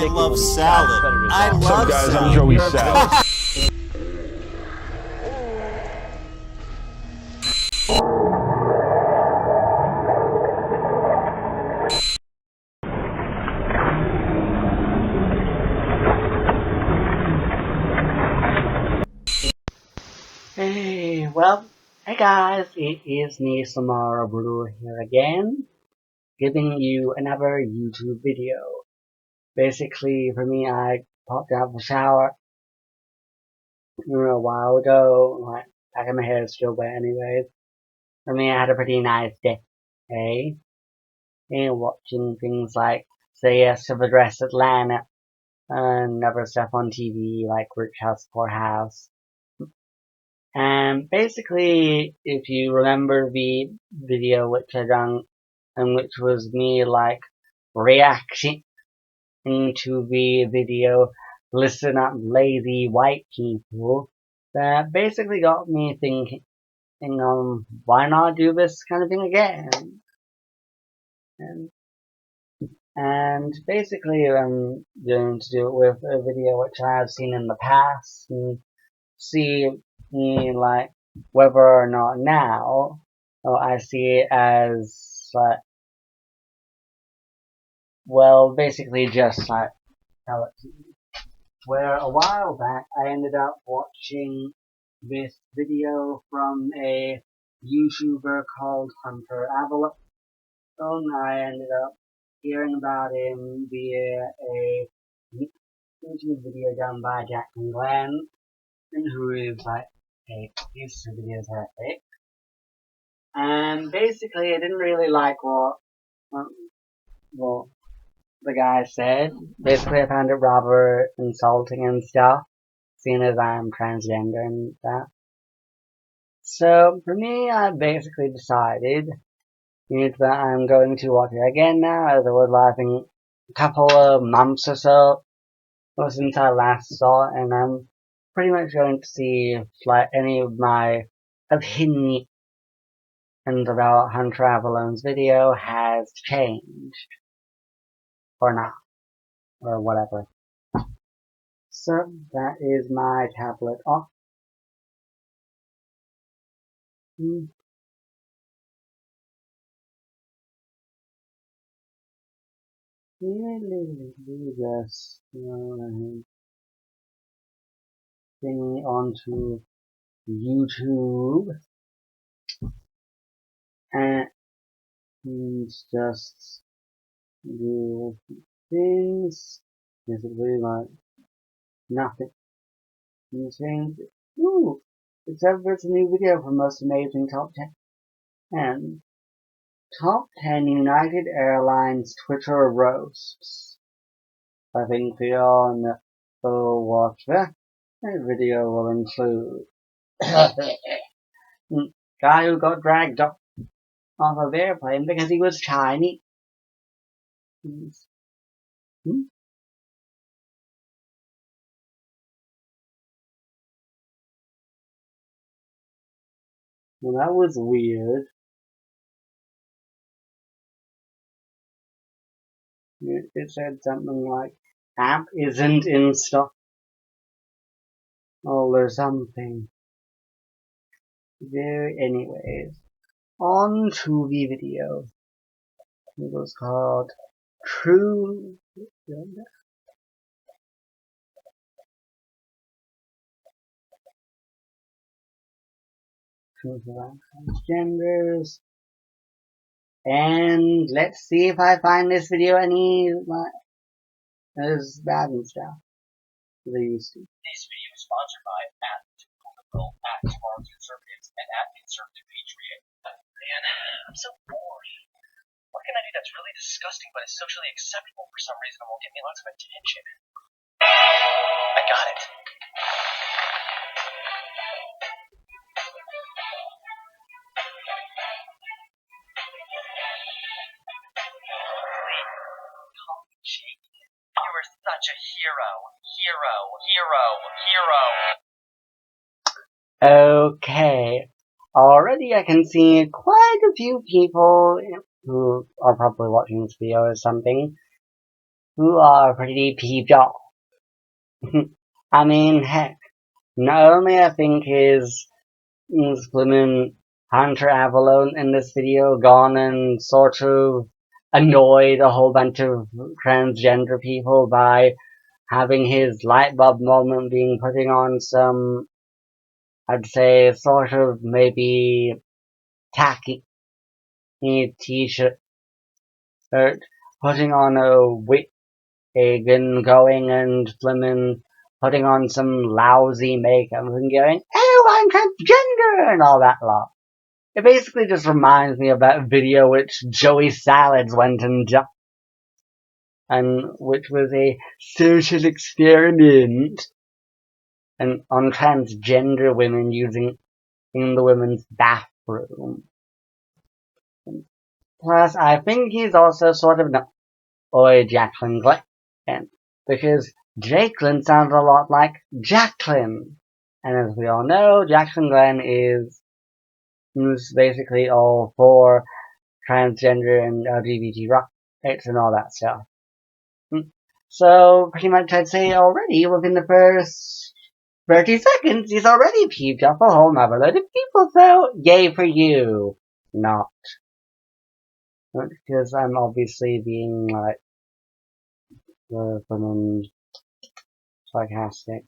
love salad. I love What's up, guys? salad. I'm Joey Salad. Hey, well, hey guys, it is me, Samara Blue here again, giving you another YouTube video. Basically, for me, I popped out of the shower a while ago, like, back in my hair is still wet anyways. For me, I had a pretty nice day, and watching things like Say Yes to the Dress Atlanta, and other stuff on TV, like Rich House, Poor House. And basically, if you remember the video which I done, and which was me like reacting to the video Listen Up Lazy White People, that basically got me thinking, why not do this kind of thing again? And basically I'm going to do it with a video which I have seen in the past, and see like whether or not now I see it as like, well, basically just like where a while back I ended up watching this video from a YouTuber called Hunter Avallone. I ended up hearing about him via a YouTube video done by Jack and Glenn, who is like his videos are epic. And basically, I didn't really like what the guy said. Basically, I found it rather insulting and stuff, seeing as I'm transgender and that. So, for me, I basically decided that I'm going to watch it again now, as I was laughing a couple of months or so since I last saw it, and I'm pretty much going to see if like any of my opinions about Hunter Avallone's video has changed or not, or whatever. So that is my tablet off. Just bring it onto YouTube and just do things. Basically, like nothing. You change it. Ooh, it says there's a new video for most amazing top 10. Top 10 United Airlines Twitter roasts. I think we all will watch that. That video will include guy who got dragged off of airplane because he was Chinese. Well, that was weird. It said something like, app isn't in stock. Or something. Anyways, on to the video. It was called Truth About Transgenders. And let's see if I find this video any as bad and stuff as I used to. This video is sponsored by @political, @tomorrow's conservatives, and @conservative patriot. Man, I'm so bored. What can I do that's really disgusting but is socially acceptable for some reason and will get me lots of attention? I got it. You were such a hero. Okay. Already I can see quite a few people who are probably watching this video or something who are pretty peeved off. I mean, heck, not only I think is Blimmin' Hunter Avallone in this video gone and sort of annoyed a whole bunch of transgender people by having his light bulb moment being putting on some, I'd say, sort of maybe tacky t-shirt, putting on a wig and going and blimmin' putting on some lousy makeup and going, oh, I'm transgender and all that lot. It basically just reminds me of that video which Joey Salads went and done, and which was a social experiment and on transgender women using in the women's bathroom. Plus, I think he's also sort of an oi Jacqueline Glenn, because Jacqueline sounds a lot like Jacqueline, and as we all know, Jacqueline Glenn is basically all for transgender and LGBT rights and all that stuff. So, pretty much I'd say already, within the first 30 seconds, he's already peeved off a whole nother load of people, so yay for you. Not. Because I'm obviously being, like, sarcastic.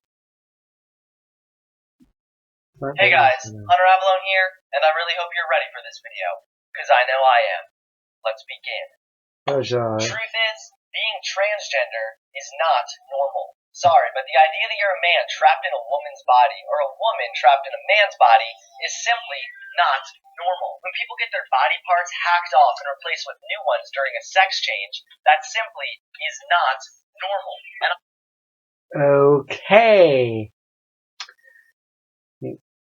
Hey guys, Hunter Avallone here, and I really hope you're ready for this video, because I know I am. Let's begin. Oh, sure. Truth is, being transgender is not normal. Sorry, but the idea that you're a man trapped in a woman's body, or a woman trapped in a man's body, is simply not normal. When people get their body parts hacked off and replaced with new ones during a sex change, that simply is not normal. And Okay.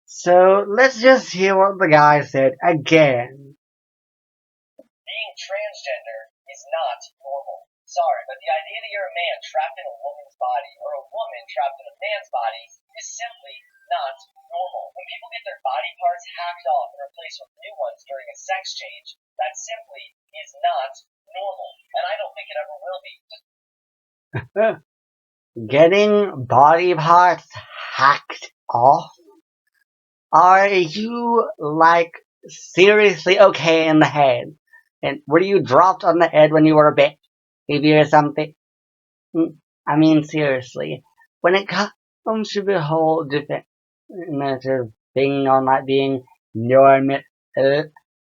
So, let's just hear what the guy said again. being transgender is not normal. Sorry, but the idea that you're a man trapped in a woman's body, or a woman trapped in a man's body, is simply not normal. When people get their body parts hacked off and replaced with new ones during a sex change, that simply is not normal. And I don't think it ever will be. Getting body parts hacked off? Are you, like, seriously okay in the head? And were you dropped on the head when you were a baby or something? I mean, seriously. When it comes to the whole defense thing on like being normal,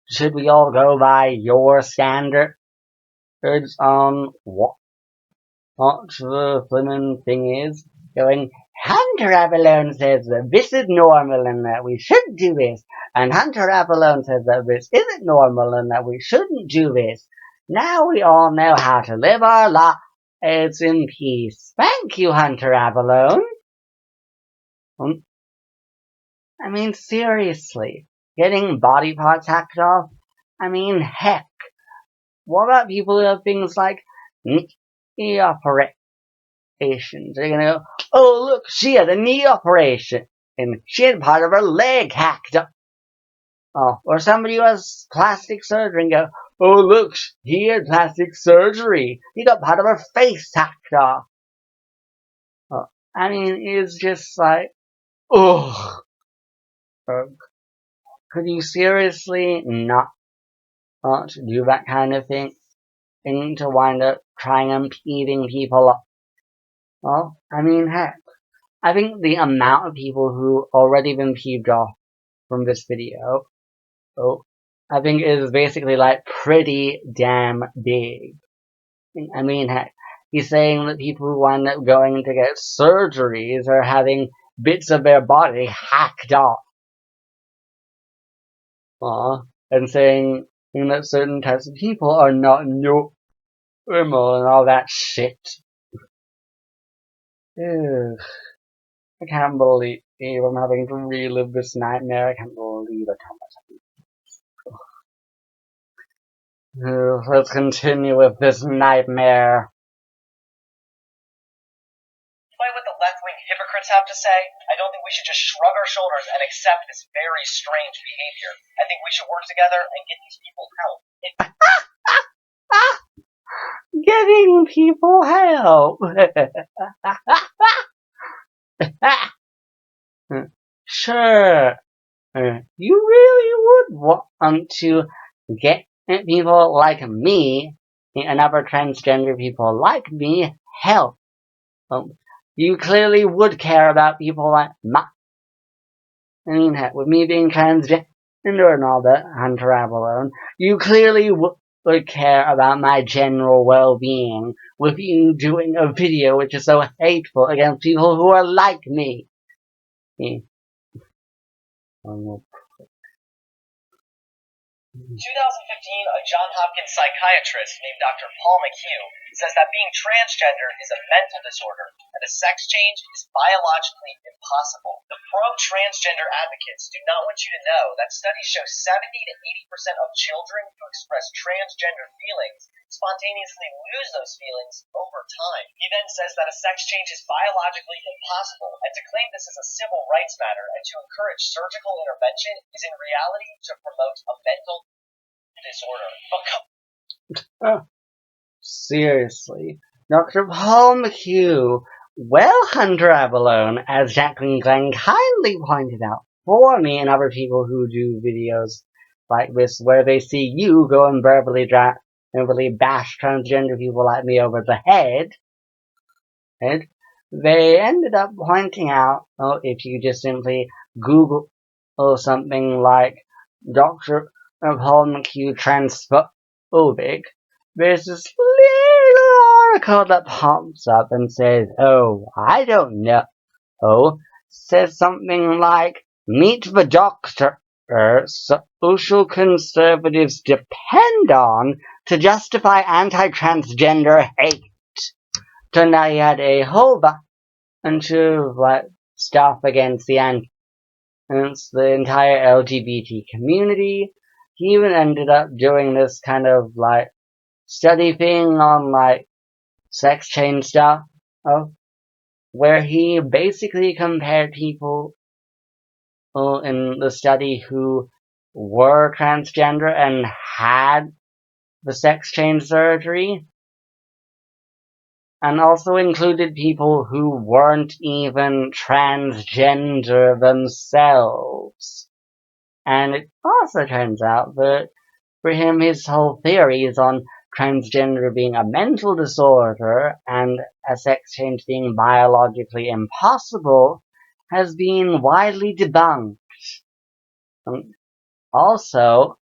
should we all go by your standards on what the flippin' thing is? Going, Hunter Avallone says that this is normal and that we should do this, and Hunter Avallone says that this isn't normal and that we shouldn't do this. Now we all know how to live our lives in peace. Thank you, Hunter Avallone. I mean, seriously, getting body parts hacked off? I mean, heck. What about people who have things like knee operations? They're gonna go, oh look, she had a knee operation, and she had part of her leg hacked up. Oh, or somebody who has plastic surgery and go, oh look, he had plastic surgery. He got part of her face hacked off. Oh, I mean, it's just like, ugh. Could you seriously not do that kind of thing to wind up trying and peeving people off? Well, I mean, heck, I think the amount of people who already been peeved off from this video, I think is basically like pretty damn big. I mean, heck, he's saying that people who wind up going to get surgeries are having bits of their body hacked off. And saying that certain types of people are not normal and all that shit. Ugh. I can't believe I'm having to relive this nightmare. I can't believe it. Let's continue with this nightmare. Despite what the left-wing hypocrites have to say, I don't think we should just shrug our shoulders and accept this very strange behavior. I think we should work together and get these people help. getting people help. Sure, you really would want to get people like me and other transgender people like me help. You clearly would care about people like heck, with me being transgender and all that, Hunter Avallone, you clearly would care about my general well-being with you doing a video which is so hateful against people who are like me. 2015, a Johns Hopkins psychiatrist named Dr. Paul McHugh says that being transgender is a mental disorder and a sex change is biologically impossible. The pro-transgender advocates do not want you to know that studies show 70 to 80% of children who express transgender feelings spontaneously lose those feelings over time. He then says that a sex change is biologically impossible, and to claim this is a civil rights matter and to encourage surgical intervention is in reality to promote a mental disorder. Seriously. Dr. Paul McHugh, well, Hunter Avallone, as Jacqueline Glenn kindly pointed out for me and other people who do videos like this where they see you go and verbally bash transgender people like me over the head, they ended up pointing out, if you just simply Google something like Dr. Paul McHugh transphobic, there's this little article that pops up and says, I don't know, says something like, meet the doctor social conservatives depend on to justify anti-transgender hate. Turned out he had a whole bunch of stuff against the entire LGBT community. He even ended up doing this kind of study thing on sex change stuff, where he basically compared people in the study who were transgender and had the sex change surgery, and also included people who weren't even transgender themselves. And it also turns out that for him, his whole theories on transgender being a mental disorder and a sex change being biologically impossible has been widely debunked. Also,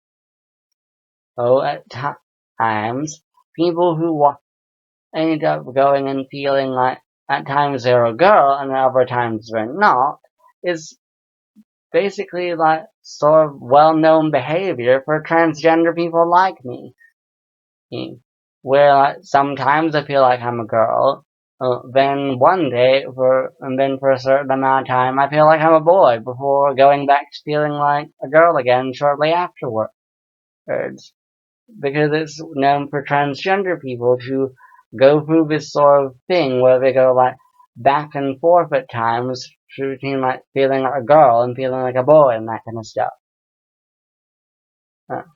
at times, people who end up going and feeling like at times they're a girl and other times they're not is basically sort of well-known behavior for transgender people like me. Where sometimes I feel like I'm a girl, then one day and then for a certain amount of time I feel like I'm a boy before going back to feeling like a girl again shortly afterwards. Because it's known for transgender people to go through this sort of thing where they go back and forth at times between feeling like a girl and feeling like a boy and that kind of stuff. But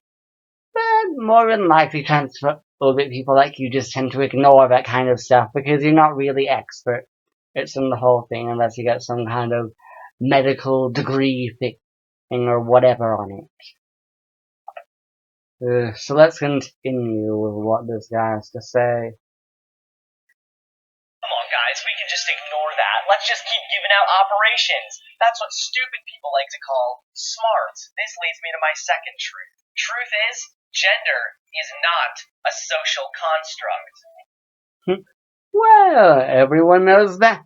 more than likely transphobic people like you just tend to ignore that kind of stuff because you're not really expert. It's in the whole thing unless you get some kind of medical degree thing or whatever on it. So let's continue with what this guy has to say. Come on, guys, we can just ignore that. Let's just keep giving out operations. That's what stupid people like to call smart. This leads me to my second truth. Truth is, gender is not a social construct. Well, everyone knows that.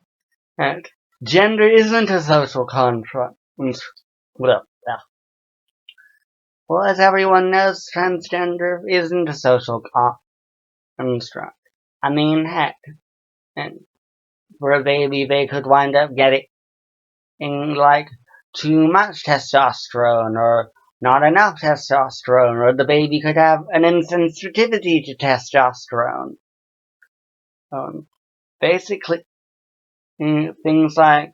Gender isn't a social construct. Well, as everyone knows, transgender isn't a social construct. I mean, heck, for a baby, they could wind up getting too much testosterone or not enough testosterone, or the baby could have an insensitivity to testosterone. Basically, things like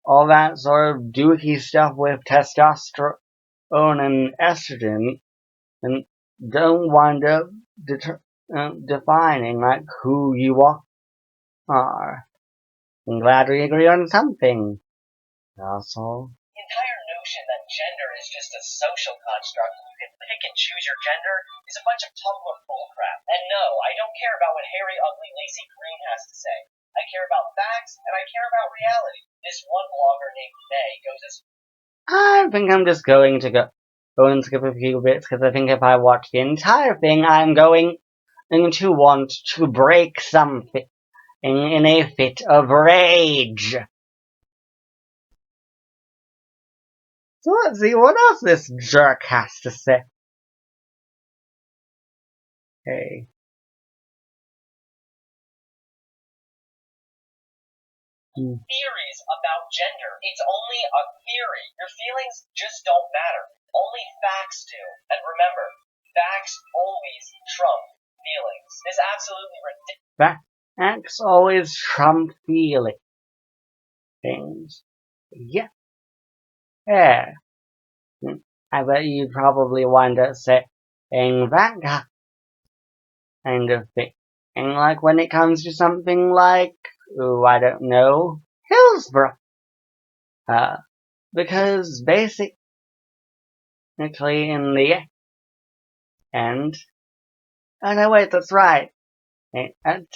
all that sort of dookie stuff with testosterone and estrogen and don't wind up defining like who you are. I'm glad we agree on something. Also, The entire notion that gender is just a social construct and you can pick and choose your gender is a bunch of Tumblr bullcrap. And no, I don't care about what hairy, ugly, lacy Green has to say. I care about facts and I care about reality. This one blogger named May goes as I think I'm just going to go and skip a few bits because I think if I watch the entire thing, I'm going to want to break something in a fit of rage. So let's see what else this jerk has to say. Hey. theories about gender. It's only a theory. Your feelings just don't matter. Only facts do. And remember, facts always trump feelings. It's absolutely ridiculous. Facts always trump feelings. Yeah. Yeah. I bet you probably wind up saying that kind of thing. And like when it comes to something like, I don't know, Hillsborough. Because basically in the end, oh no wait, that's right. At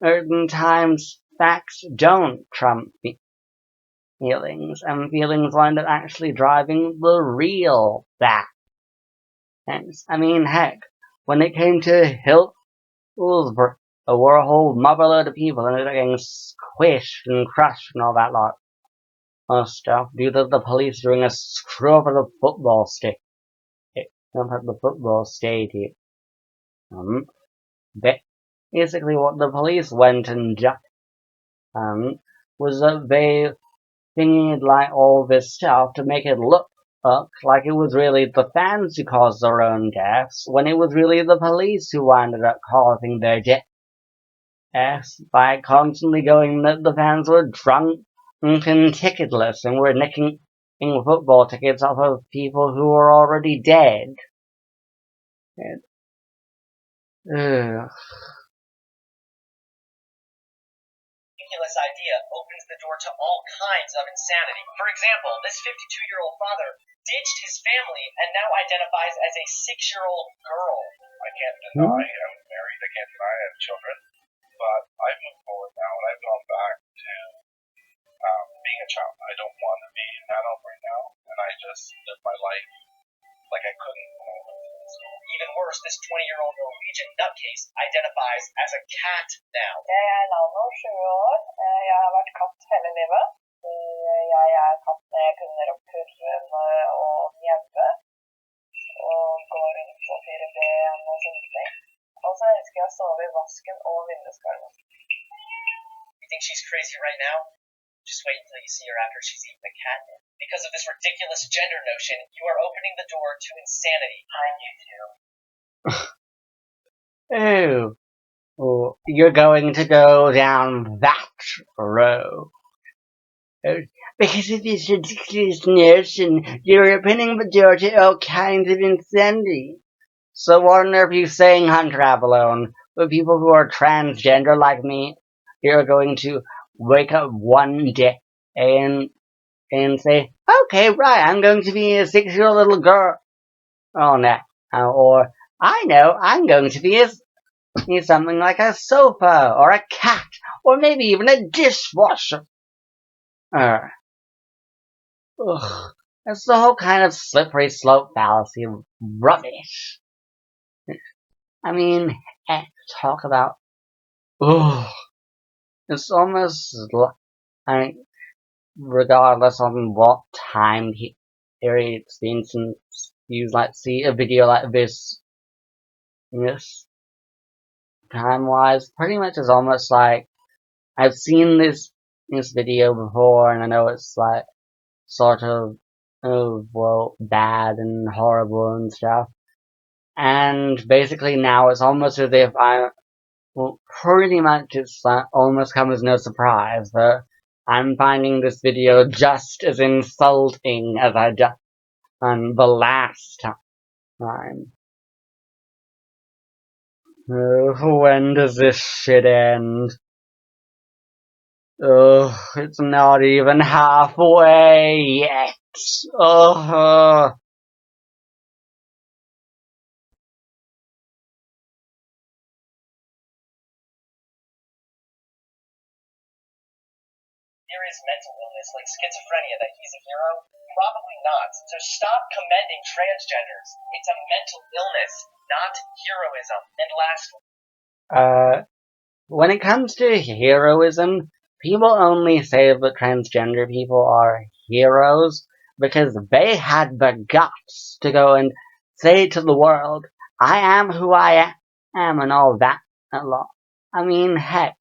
certain times, facts don't trump feelings, and feelings wind up actually driving the real facts. I mean, heck, when it came to Hillsborough, there were a whole motherload of people and ended up getting squished and crushed and all that lot of stuff due to the police doing a screw over the football stadium. Basically, what the police went and done was that they thingied like all this stuff to make it look like it was really the fans who caused their own deaths, when it was really the police who ended up causing their deaths by constantly going that the fans were drunk and ticketless and were nicking football tickets off of people who were already dead. Ugh. Ridiculous idea opens the door to all kinds of insanity. For example, this 52-year-old father ditched his family and now identifies as a 6-year-old girl. I can't deny I'm married, I can't deny I have children, but I've moved forward now and I've gone back to being a child. I don't want to be an adult right now, and I just live my life like I couldn't. Even worse, this 20-year-old Norwegian nutcase identifies as a cat now. Jeg er navn og 7 år. Jeg har vært katt hele livet. Jeg er katt når jeg kunne rockkurve og mjauke. Og går rundt på 4 ben og sånne ting. Og så elsker jeg å sove i vasken og vinduskarmen. You think she's crazy right now? Just wait until you see her after she's eaten the catnip. Because of this ridiculous gender notion, you are opening the door to insanity. I do too. Oh, you're going to go down that road. Because of this ridiculous notion, you're opening the door to all kinds of insanity. So what on earth are you saying, Hunter Avallone? The people who are transgender like me, you're going to wake up one day and say, okay, right, I'm going to be a 6-year-old little girl. Oh, no. Or, I know, I'm going to be something like a sofa, or a cat, or maybe even a dishwasher. That's the whole kind of slippery slope fallacy rubbish. I mean, talk about, it's almost like, regardless on what time period it's been since you see a video like this time-wise, pretty much is almost like I've seen this video before and I know it's like sort of bad and horrible and stuff, and basically now it's almost as if pretty much it's almost come as no surprise that I'm finding this video just as insulting as I done the last time. When does this shit end? Ugh, it's not even halfway yet. Ugh. Serious mental illness like schizophrenia that he's a hero? Probably not. So stop commending transgenders. It's a mental illness, not heroism. And lastly, When it comes to heroism, people only say that transgender people are heroes because they had the guts to go and say to the world, I am who I am and all that a lot. I mean, heck,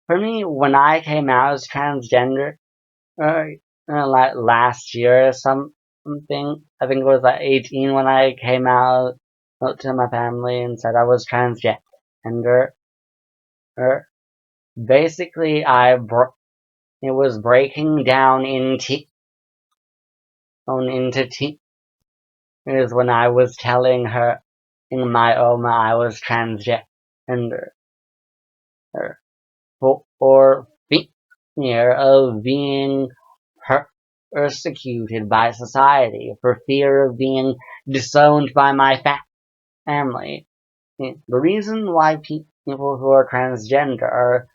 for me, when I came out as transgender, like last year or something, I think it was like 18 when I came out to my family and said I was transgender. Basically, it was breaking down into tears when I was telling her in my Oma I was transgender, or fear of being persecuted by society, for fear of being disowned by my family. The reason why people who are transgender are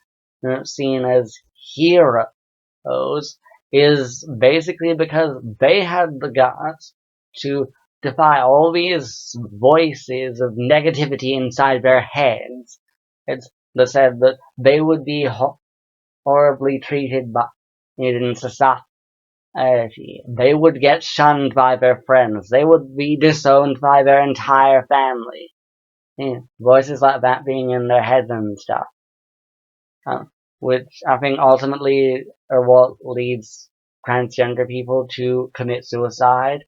seen as heroes is basically because they had the guts to defy all these voices of negativity inside their heads. They said that they would be horribly treated in society. They would get shunned by their friends. They would be disowned by their entire family. Voices like that being in their heads and stuff. Which I think ultimately are what leads transgender people to commit suicide.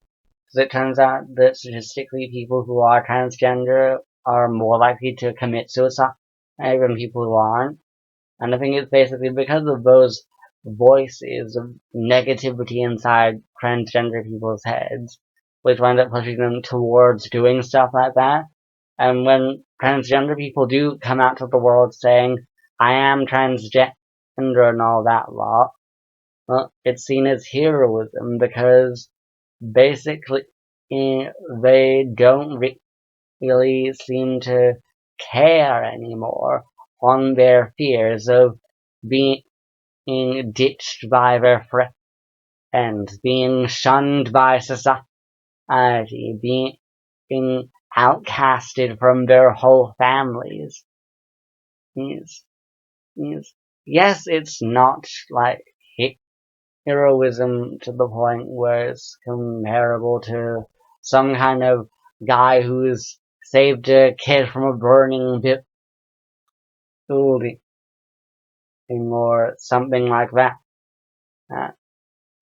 Because it turns out that statistically people who are transgender are more likely to commit suicide than people who aren't. And I think it's basically because of those voices of negativity inside transgender people's heads, which wind up pushing them towards doing stuff like that. And when transgender people do come out to the world saying, I am transgender and all that lot, well, it's seen as heroism because basically they don't really seem to care anymore on their fears of being ditched by their friends, being shunned by society, being outcasted from their whole families. Yes, it's not like heroism to the point where it's comparable to some kind of guy who's saved a kid from a burning building or something like that.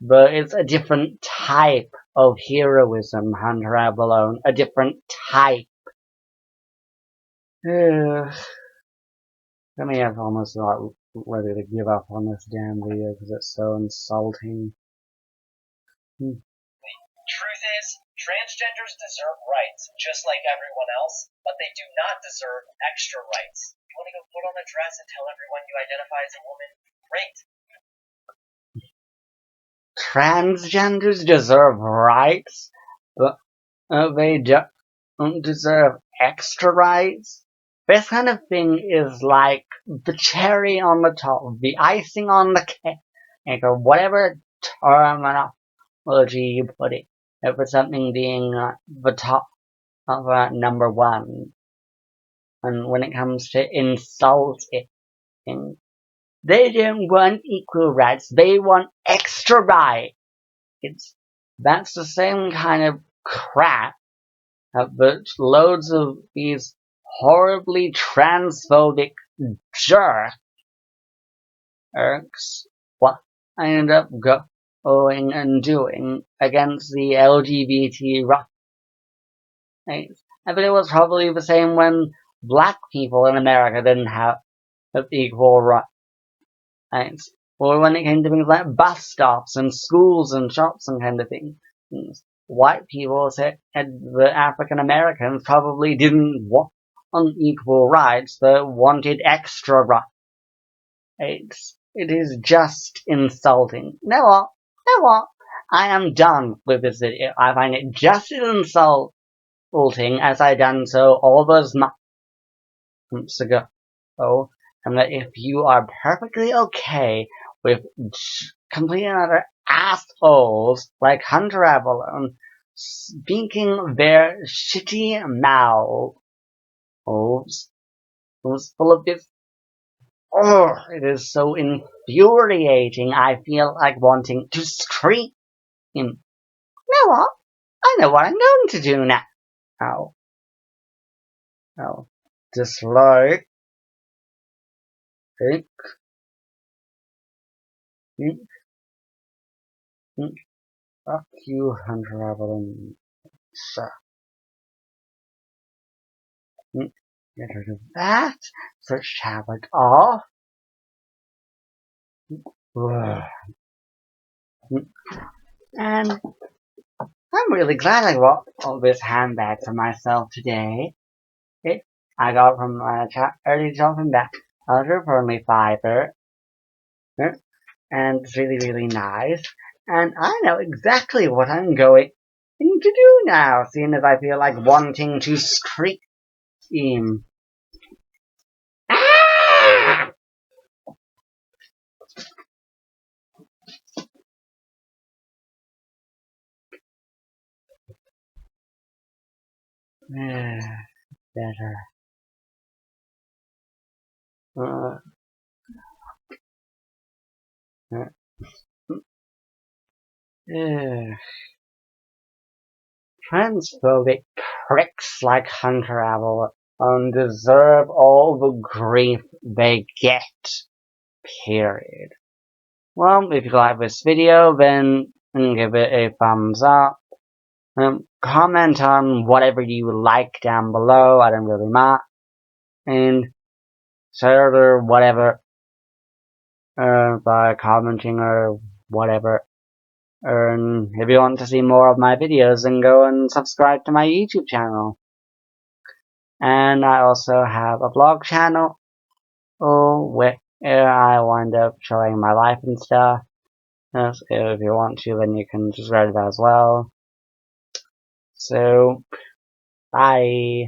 But it's a different type of heroism, Hunter Avallone. A different type. I mean, I'm almost like ready to give up on this damn video because it's so insulting. truth is, transgenders deserve rights just like everyone else, but they do not deserve extra rights. You want to go put on a dress and tell everyone you identify as a woman? Great. Transgenders deserve rights, but they don't deserve extra rights. This kind of thing is like the cherry on the top, the icing on the cake, or whatever terminology you put it, for something being the top of number one. And when it comes to insulting, they don't want equal rights, they want extra rights. That's the same kind of crap that loads of these horribly transphobic jerks what I end up going and doing against the LGBT rights. I bet it was probably the same when black people in America didn't have equal rights. Or when it came to things like bus stops and schools and shops and kind of things. White people said the African Americans probably didn't unequal rights, but wanted extra rights. It is just insulting. You know what? I am done with this video. I find it just as insulting as I done so all those months ago. And that if you are perfectly okay with completely utter assholes like Hunter Avallone speaking their shitty mouths full of this. Oh, it is so infuriating. I feel like wanting to scream. You know what? I know what I'm going to do now. Dislike. Fuck you, Hunter Avallone. Get rid of that. Switch tablet off. And I'm really glad I got all this handbag for myself today. I got from my early jumping back ultra-firmly fiber. And it's really, really nice. And I know exactly what I'm going to do now, seeing as I feel like wanting to scream. Ah! Better. Transphobic pricks like Hunter Avallone deserve all the grief they get. Period. Well, if you like this video, then give it a thumbs up. Comment on whatever you like down below. I don't really mind. And share or whatever by commenting or whatever. And if you want to see more of my videos, then go and subscribe to my YouTube channel. And I also have a blog channel where I wind up showing my life and stuff. So if you want to, then you can subscribe to that as well. So, bye.